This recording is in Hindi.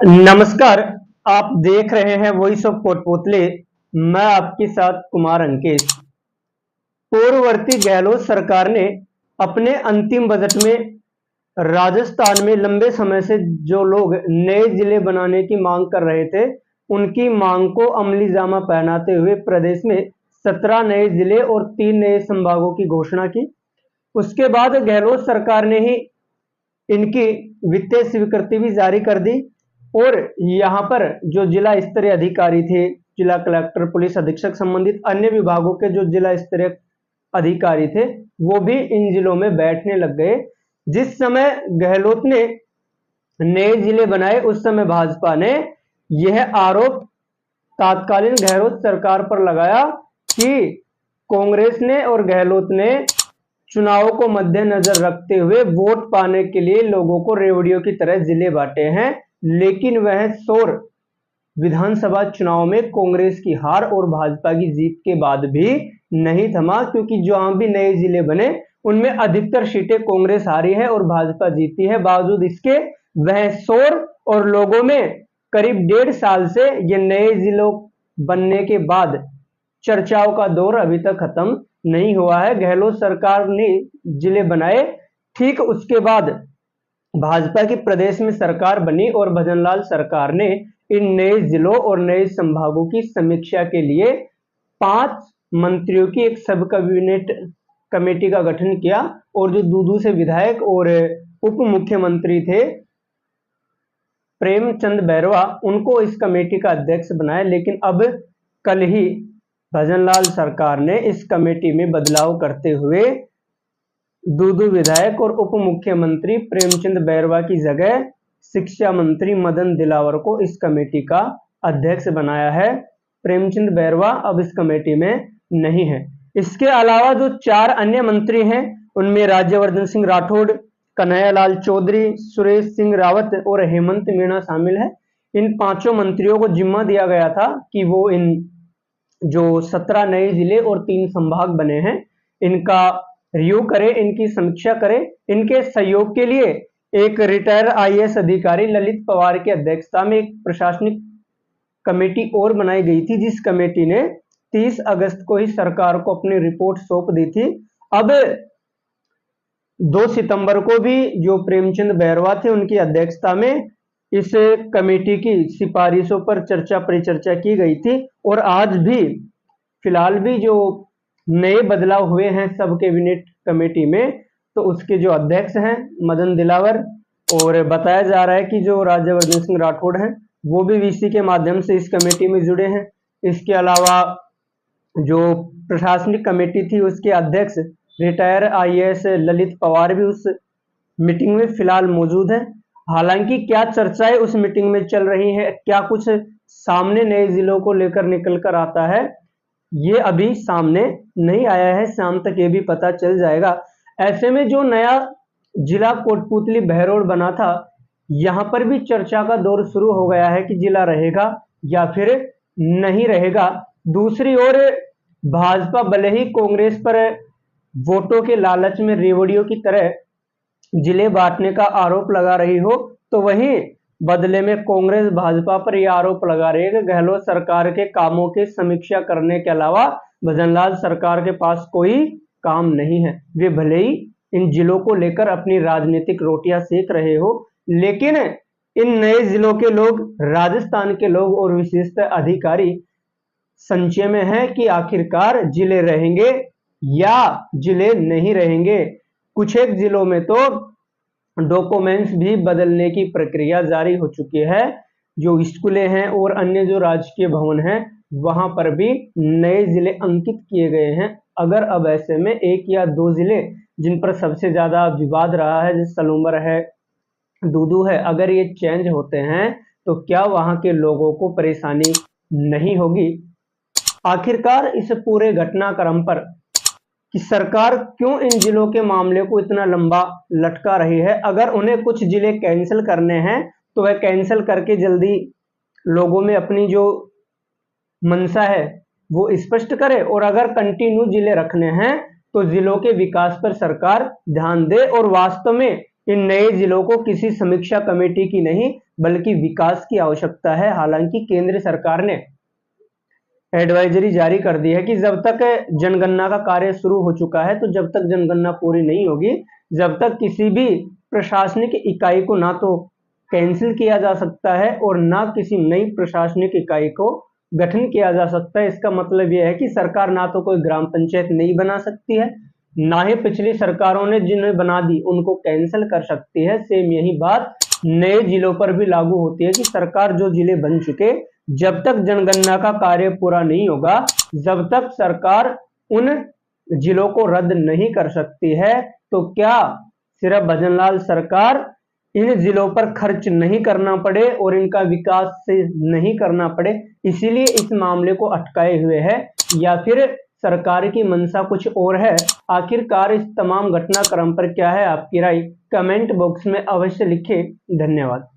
नमस्कार। आप देख रहे हैं वॉइस ऑफ कोटपुतली। मैं आपके साथ कुमार अंकेश। पूर्ववर्ती गहलोत सरकार ने अपने अंतिम बजट में राजस्थान में लंबे समय से जो लोग नए जिले बनाने की मांग कर रहे थे, उनकी मांग को अमली जामा पहनाते हुए प्रदेश में 17 नए जिले और 3 नए संभागों की घोषणा की। उसके बाद गहलोत सरकार ने ही इनकी वित्तीय स्वीकृति भी जारी कर दी और यहाँ पर जो जिला स्तरीय अधिकारी थे, जिला कलेक्टर, पुलिस अधीक्षक, संबंधित अन्य विभागों के जो जिला स्तरीय अधिकारी थे, वो भी इन जिलों में बैठने लग गए। जिस समय गहलोत ने नए जिले बनाए, उस समय भाजपा ने यह आरोप तात्कालीन गहलोत सरकार पर लगाया कि कांग्रेस ने और गहलोत ने चुनाव को मद्देनजर रखते हुए वोट पाने के लिए लोगों को रेवड़ियों की तरह जिले बांटे हैं। लेकिन वह शोर विधानसभा चुनाव में कांग्रेस की हार और भाजपा की जीत के बाद भी नहीं थमा, क्योंकि जहां भी नए जिले बने उनमें अधिकतर सीटें कांग्रेस हारी है और भाजपा जीती है। बावजूद इसके वह शोर और लोगों में करीब 1.5 साल से ये नए जिलों बनने के बाद चर्चाओं का दौर अभी तक खत्म नहीं हुआ है। गहलोत सरकार ने जिले बनाए, ठीक उसके बाद भाजपा की प्रदेश में सरकार बनी और भजनलाल सरकार ने इन नए जिलों और नए संभागों की समीक्षा के लिए 5 मंत्रियों की एक सब कैबिनेट कमेटी का गठन किया और जो दूदू से विधायक और उप मुख्यमंत्री थे प्रेमचंद बैरवा, उनको इस कमेटी का अध्यक्ष बनाया। लेकिन अब कल ही भजनलाल सरकार ने इस कमेटी में बदलाव करते हुए दूदू विधायक और उप मुख्यमंत्री प्रेमचंद बैरवा की जगह शिक्षा मंत्री मदन दिलावर को इस कमेटी का अध्यक्ष बनाया है। प्रेमचंद बैरवा अब इस कमेटी में नहीं है। इसके अलावा जो 4 अन्य मंत्री हैं, उनमें राज्यवर्धन सिंह राठौड़, कन्हैयालाल चौधरी, सुरेश सिंह रावत और हेमंत मीणा शामिल है। इन 5 मंत्रियों को जिम्मा दिया गया था कि वो इन जो 17 नए जिले और 3 संभाग बने हैं, इनका रिव्यू करे, इनकी समीक्षा करे। इनके सहयोग के लिए एक रिटायर आईएएस अधिकारी ललित पवार की अध्यक्षता में एक प्रशासनिक कमेटी और बनाई गई थी, जिस कमेटी ने 30 अगस्त को ही सरकार को अपनी रिपोर्ट सौंप दी थी। अब 2 सितंबर को भी जो प्रेमचंद बैरवा थे, उनकी अध्यक्षता में इस कमेटी की सिफारिशों पर चर्चा परिचर्चा की गई थी और आज भी फिलहाल भी जो नए बदलाव हुए हैं सब कैबिनेट कमेटी में, तो उसके जो अध्यक्ष हैं मदन दिलावर, और बताया जा रहा है कि जो राज्यवर्धन सिंह राठौड़ हैं वो भी वीसी के माध्यम से इस कमेटी में जुड़े हैं। इसके अलावा जो प्रशासनिक कमेटी थी उसके अध्यक्ष रिटायर आईएएस ललित पवार भी उस मीटिंग में फिलहाल मौजूद है। हालांकि क्या चर्चाएं उस मीटिंग में चल रही है, क्या कुछ सामने नए जिलों को लेकर निकल कर आता है, ये अभी सामने नहीं आया है। शाम तक ये भी पता चल जाएगा। ऐसे में जो नया जिला कोटपुतली बहरोड बना था, यहां पर भी चर्चा का दौर शुरू हो गया है कि जिला रहेगा या फिर नहीं रहेगा। दूसरी ओर भाजपा भले ही कांग्रेस पर वोटों के लालच में रेवड़ियों की तरह जिले बांटने का आरोप लगा रही हो, तो वहीं बदले में कांग्रेस भाजपा पर यह आरोप लगा रही है कि गहलोत सरकार के कामों की समीक्षा करने के अलावा भजनलाल सरकार के पास कोई काम नहीं है। वे भले ही इन जिलों को लेकर अपनी राजनीतिक रोटियां सेक रहे हो, लेकिन इन नए जिलों के लोग, राजस्थान के लोग और विशेषतः अधिकारी संशय में है कि आखिरकार जिले रहेंगे या जिले नहीं रहेंगे। कुछ एक जिलों में तो डॉक्यूमेंट्स भी बदलने की प्रक्रिया जारी हो चुकी है। जो स्कूलें हैं और अन्य जो राजकीय भवन हैं, वहां पर भी नए जिले अंकित किए गए हैं। अगर अब ऐसे में 1 या 2 जिले जिन पर सबसे ज्यादा विवाद रहा है, जैसे सलूम्बर है, दूदू है, अगर ये चेंज होते हैं तो क्या वहां के लोगों को परेशानी नहीं होगी? आखिरकार इस पूरे घटनाक्रम पर कि सरकार क्यों इन जिलों के मामले को इतना लंबा लटका रही है। अगर उन्हें कुछ जिले कैंसिल करने हैं तो वह कैंसिल करके जल्दी लोगों में अपनी जो मंशा है वो स्पष्ट करे, और अगर कंटिन्यू जिले रखने हैं तो जिलों के विकास पर सरकार ध्यान दे और वास्तव में इन नए जिलों को किसी समीक्षा कमेटी की नहीं बल्कि विकास की आवश्यकता है। हालांकि केंद्र सरकार ने एडवाइजरी जारी कर दी है कि जब तक जनगणना का कार्य शुरू हो चुका है, तो जब तक जनगणना पूरी नहीं होगी, जब तक किसी भी प्रशासनिक इकाई को ना तो कैंसिल किया जा सकता है और ना किसी नई प्रशासनिक इकाई को गठन किया जा सकता है। इसका मतलब यह है कि सरकार ना तो कोई ग्राम पंचायत नहीं बना सकती है, ना ही पिछली सरकारों ने जिन्हें बना दी उनको कैंसिल कर सकती है। सेम यही बात नए जिलों पर भी लागू होती है कि सरकार जो जिले बन चुके, जब तक जनगणना का कार्य पूरा नहीं होगा, जब तक सरकार उन जिलों को रद्द नहीं कर सकती है। तो क्या सिर्फ भजनलाल सरकार इन जिलों पर खर्च नहीं करना पड़े और इनका विकास से नहीं करना पड़े, इसीलिए इस मामले को अटकाए हुए है, या फिर सरकार की मंशा कुछ और है? आखिरकार इस तमाम घटनाक्रम पर क्या है आपकी राय? कमेंट बॉक्स में अवश्य लिखें। धन्यवाद।